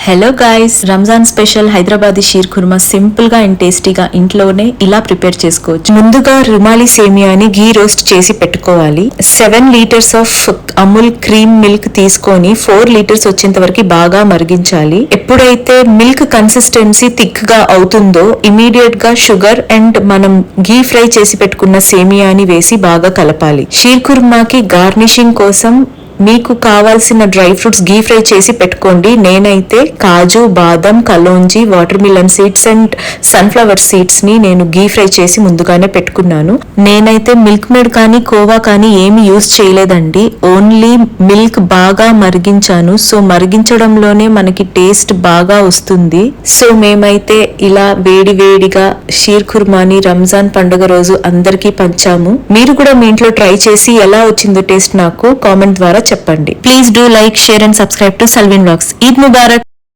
Hello guys, Ramzan special Hyderabadi sheer khurma simple గా and టేస్టీగా ఇంట్లోనే ఇలా ప్రిపేర్ చేసుకోవచ్చు. ముందుగా రుమాలి సేమియాని ఘీ రోస్ట్ చేసి పెట్టుకోవాలి. 7 litres of Amul cream milk తీసుకొని 4 లీటర్స్ వచ్చేంత వరకు బాగా మరిగించాలి. ఎప్పుడైతే మిల్క్ కన్సిస్టెన్సీ థిక్ గా అవుతుందో ఇమీడియట్ గా షుగర్ అండ్ మనం ఘీ ఫ్రై చేసి పెట్టుకున్న సేమియాని వేసి బాగా కలపాలి. షీర్ కుర్మాకి గార్నిషింగ్ కోసం మీకు కావాల్సిన డ్రై ఫ్రూట్స్ ఘీ ఫ్రై చేసి పెట్టుకోండి. నేనైతే కాజు, బాదం, kalonji, water melon seeds and sunflower seeds ని నేను ఘీ ఫ్రై చేసి ముందుగానే పెట్టుకున్నాను. నేనైతే మిల్క్ మేడ్ కానీ కోవా కానీ ఏమి యూజ్ చేయలేదండి. ఓన్లీ మిల్క్ బాగా మరిగించాను. సో మరిగించడంలోనే మనకి టేస్ట్ బాగా వస్తుంది. సో మేమైతే ఇలా వేడి వేడిగా షీర్ కుర్మాని రంజాన్ పండుగ రోజు అందరికీ పంచాము. మీరు కూడా మీ ఇంట్లో ట్రై చేసి ఎలా వచ్చిందో టేస్ట్ నాకు కామెంట్ ద్వారా చెప్పండి. Please do like, share and subscribe to Salvin vlogs. Eid Mubarak.